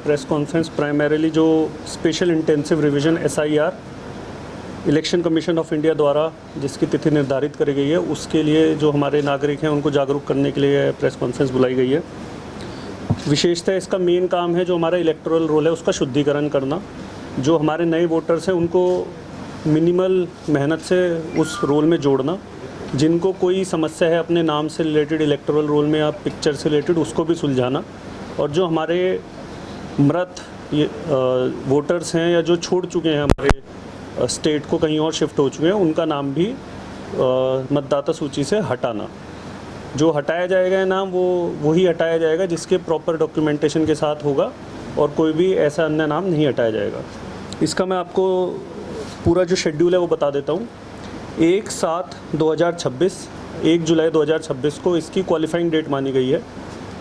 Press conference primarily जो special intensive revision SIR election commission of India द्वारा जिसकी तिथि निर्धारित करी गई है, उसके लिए जो हमारे नागरिक हैं उनको जागरूक करने के लिए प्रेस कॉन्फ्रेंस बुलाई गई है। विशेषतः इसका मेन काम है जो हमारा इलेक्टोरल रोल है उसका शुद्धिकरण करना। जो हमारे नए वोटर्स हैं उनको मिनिमल मेहनत से उस रोल में जोड़ना। जिनको कोई समस्या है अपने नाम से रिलेटेड इलेक्टोरल रोल में या पिक्चर से रिलेटेड, उसको भी सुलझाना। और जो हमारे मृत वोटर्स हैं या जो छोड़ चुके हैं, हमारे स्टेट को कहीं और शिफ्ट हो चुके हैं, उनका नाम भी मतदाता सूची से हटाना। जो हटाया जाएगा नाम वही हटाया जाएगा जिसके प्रॉपर डॉक्यूमेंटेशन के साथ होगा, और कोई भी ऐसा अन्य नाम नहीं हटाया जाएगा। इसका मैं आपको पूरा जो शेड्यूल है वो बता देता हूँ। 1/7/2026 1 जुलाई 2026 को इसकी क्वालिफाइंग डेट मानी गई है।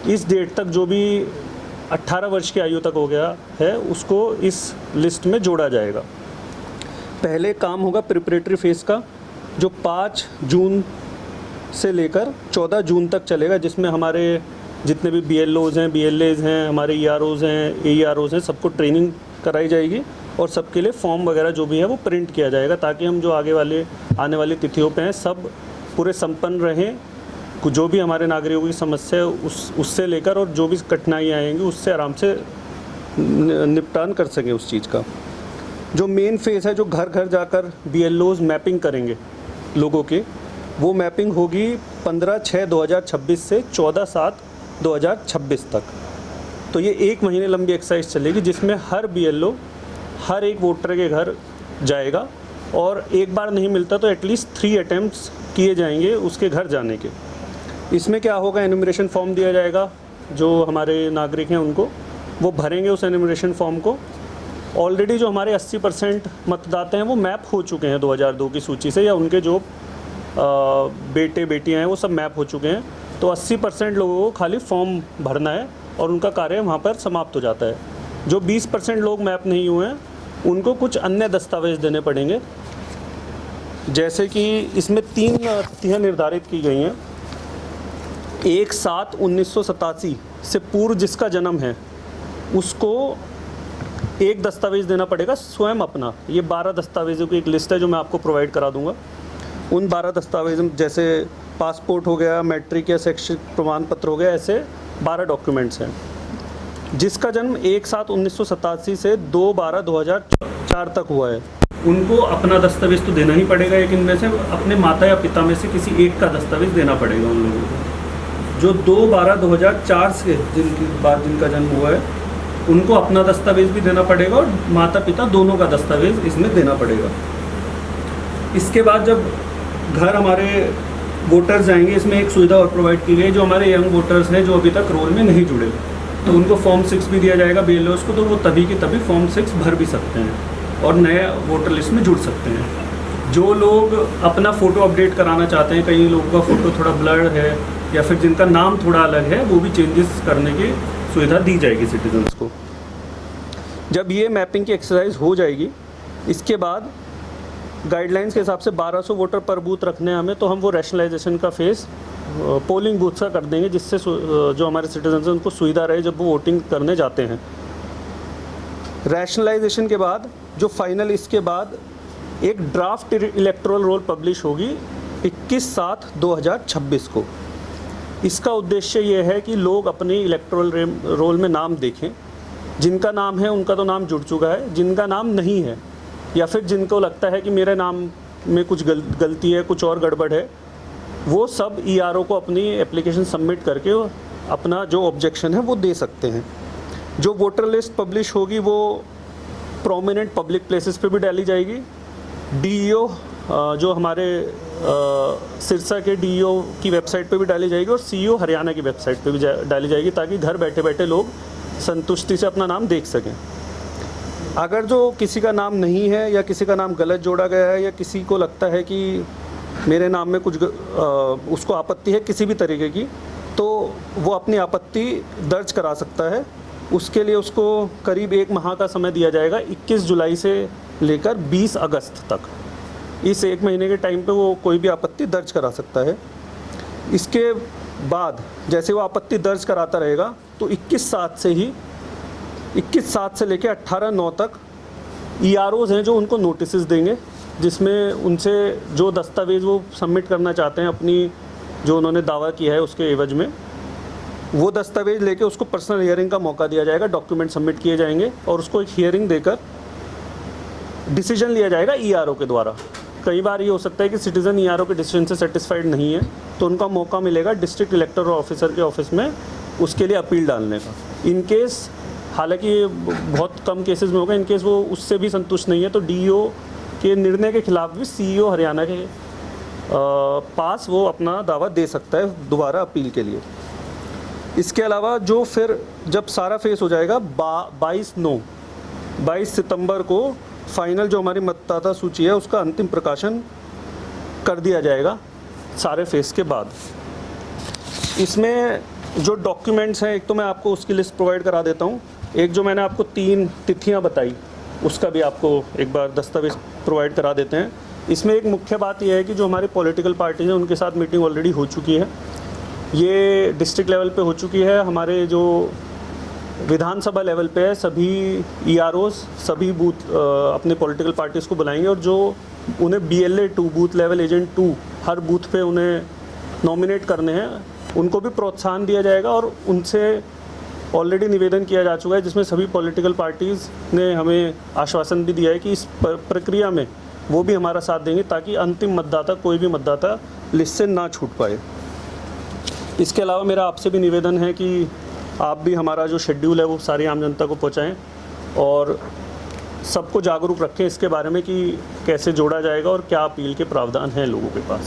इस डेट तक जो भी 18 वर्ष की आयु तक हो गया है उसको इस लिस्ट में जोड़ा जाएगा। पहले काम होगा प्रिपरेटरी फेज़ का, जो 5 जून से लेकर 14 जून तक चलेगा, जिसमें हमारे जितने भी BLOs हैं, BLAs हैं, हमारे EROs हैं, AEROs हैं, सबको ट्रेनिंग कराई जाएगी और सबके लिए फॉर्म वगैरह जो भी है वो प्रिंट किया जाएगा, ताकि हम जो आने वाली तिथियों पे हैं सब पूरे संपन्न रहें। जो भी हमारे नागरिकों की समस्या है उससे लेकर और जो भी कठिनाइयाँ आएंगी उससे आराम से निपटान कर सकें उस चीज़ का। जो मेन फेज़ है, जो घर घर जाकर BLOs मैपिंग करेंगे लोगों के, वो मैपिंग होगी 15/6/2026 से 14/7/2026 तक। तो ये 1 महीने लंबी एक्सरसाइज चलेगी, जिसमें हर BLO हर एक वोटर के घर जाएगा, और एक बार नहीं मिलता तो एटलीस्ट 3 अटैम्प्ट्स किए जाएंगे उसके घर जाने के। इसमें क्या होगा, एनुमरेशन फॉर्म दिया जाएगा, जो हमारे नागरिक हैं उनको वो भरेंगे उस एनुमरेशन फॉर्म को। ऑलरेडी जो हमारे 80% मतदाता हैं वो मैप हो चुके हैं 2002 की सूची से, या उनके जो बेटे बेटियां हैं वो सब मैप हो चुके हैं। तो 80% लोगों को खाली फॉर्म भरना है और उनका कार्य वहाँ पर समाप्त हो जाता है। जो 20% लोग मैप नहीं हुए हैं उनको कुछ अन्य दस्तावेज़ देने पड़ेंगे, जैसे कि इसमें 3 तिथियाँ निर्धारित की गई हैं। 1/7/1987 से पूर्व जिसका जन्म है उसको एक दस्तावेज़ देना पड़ेगा स्वयं अपना। ये 12 दस्तावेज़ों की एक लिस्ट है जो मैं आपको प्रोवाइड करा दूंगा। उन 12 दस्तावेज़ जैसे पासपोर्ट हो गया, मैट्रिक या शैक्षिक प्रमाण पत्र हो गया, ऐसे 12 डॉक्यूमेंट्स हैं। जिसका जन्म 1/7/1987 से 2/12/2004 तक हुआ है, उनको अपना दस्तावेज़ तो देना ही पड़ेगा, लेकिन इनमें से अपने माता या पिता में से किसी एक का दस्तावेज़ देना पड़ेगा उन लोगों को। जो 2/12/2004 से जिनका जन्म हुआ है उनको अपना दस्तावेज़ भी देना पड़ेगा और माता पिता दोनों का दस्तावेज़ इसमें देना पड़ेगा। इसके बाद जब घर हमारे वोटर्स जाएंगे, इसमें एक सुविधा और प्रोवाइड की गई, जो हमारे यंग वोटर्स हैं जो अभी तक रोल में नहीं जुड़े, तो उनको फॉर्म 6 भी दिया जाएगा BLOs को, तो वो तभी की तभी फॉर्म 6 भर भी सकते हैं और नए वोटर लिस्ट में जुड़ सकते हैं। जो लोग अपना फ़ोटो अपडेट कराना चाहते हैं, कई लोगों का फ़ोटो थोड़ा ब्लर है या फिर जिनका नाम थोड़ा अलग है, वो भी चेंजेस करने की सुविधा दी जाएगी सिटीजन्स को। जब ये मैपिंग की एक्सरसाइज हो जाएगी, इसके बाद गाइडलाइंस के हिसाब से 1200 वोटर पर बूथ रखने हैं हमें, तो हम वो रैशनलाइजेशन का फेज़ पोलिंग बूथ का कर देंगे, जिससे जो हमारे सिटीजन्स हैं उनको सुविधा रहे जब वो वोटिंग करने जाते हैं। रैशनलाइजेशन के बाद जो फाइनल, इसके बाद एक ड्राफ्ट इलेक्टोरल रोल पब्लिश होगी 21/7/2026 को। इसका उद्देश्य ये है कि लोग अपने इलेक्टोरल रोल में नाम देखें। जिनका नाम है उनका तो नाम जुड़ चुका है, जिनका नाम नहीं है या फिर जिनको लगता है कि मेरे नाम में कुछ गलती है, कुछ और गड़बड़ है, वो सब ERO को अपनी एप्लीकेशन सबमिट करके अपना जो ऑब्जेक्शन है वो दे सकते हैं। जो वोटर लिस्ट पब्लिश होगी वो प्रोमिनेंट पब्लिक प्लेसेस पे भी डाली जाएगी। DEO जो हमारे सिरसा के DEO की वेबसाइट पे भी डाली जाएगी और CO हरियाणा की वेबसाइट पे भी डाली जाएगी, ताकि घर बैठे बैठे लोग संतुष्टि से अपना नाम देख सकें। अगर जो किसी का नाम नहीं है या किसी का नाम गलत जोड़ा गया है या किसी को लगता है कि मेरे नाम में कुछ उसको आपत्ति है किसी भी तरीके की, तो वो अपनी आपत्ति दर्ज करा सकता है। उसके लिए उसको करीब 1 माह का समय दिया जाएगा, 21 जुलाई से लेकर 20 अगस्त तक। इस 1 महीने के टाइम पे वो कोई भी आपत्ति दर्ज करा सकता है। इसके बाद जैसे वो आपत्ति दर्ज कराता रहेगा तो 21/7 से ही 21/7 से लेकर 18/9 तक EROs हैं जो उनको नोटिस देंगे, जिसमें उनसे जो दस्तावेज़ वो सबमिट करना चाहते हैं अपनी जो उन्होंने दावा किया है उसके एवज में, वो दस्तावेज़ लेके उसको पर्सनल हियरिंग का मौका दिया जाएगा, डॉक्यूमेंट सबमिट किए जाएंगे और उसको एक हियरिंग देकर डिसीजन लिया जाएगा ERO के द्वारा। कई बार ये हो सकता है कि सिटीज़न ERO के डिसीजन से सेटिस्फाइड नहीं है, तो उनका मौका मिलेगा डिस्ट्रिक्ट इलेक्टोरल ऑफिसर के ऑफिस में उसके लिए अपील डालने का। इन केस, हालांकि ये बहुत कम केसेस में होगा, इन केस वो उससे भी संतुष्ट नहीं है तो DO के निर्णय के खिलाफ भी CEO हरियाणा के पास वो अपना दावा दे सकता है दोबारा अपील के लिए। इसके अलावा जो फिर जब सारा फेस हो जाएगा 22 सितंबर को फाइनल जो हमारी मतदाता सूची है उसका अंतिम प्रकाशन कर दिया जाएगा सारे फेस के बाद। इसमें जो डॉक्यूमेंट्स हैं, एक तो मैं आपको उसकी लिस्ट प्रोवाइड करा देता हूँ, एक जो मैंने आपको 3 तिथियाँ बताई उसका भी आपको एक बार दस्तावेज़ प्रोवाइड करा देते हैं। इसमें एक मुख्य बात यह है कि जो हमारी पॉलिटिकल पार्टीज हैं उनके साथ मीटिंग ऑलरेडी हो चुकी है, ये डिस्ट्रिक्ट लेवल पे हो चुकी है, हमारे जो विधानसभा लेवल पे है सभी EROs सभी बूथ अपने पॉलिटिकल पार्टीज़ को बुलाएंगे और जो उन्हें BLA 2 बूथ लेवल एजेंट 2 हर बूथ पे उन्हें नॉमिनेट करने हैं, उनको भी प्रोत्साहन दिया जाएगा और उनसे ऑलरेडी निवेदन किया जा चुका है जिसमें सभी पॉलिटिकल पार्टीज़ ने हमें आश्वासन भी दिया है कि इस प्रक्रिया में वो भी हमारा साथ देंगे ताकि अंतिम मतदाता कोई भी मतदाता लिस्ट से ना छूट पाए। इसके अलावा मेरा आपसे भी निवेदन है कि आप भी हमारा जो शेड्यूल है वो सारी आम जनता को पहुंचाएं और सबको जागरूक रखें इसके बारे में कि कैसे जोड़ा जाएगा और क्या अपील के प्रावधान हैं लोगों के पास।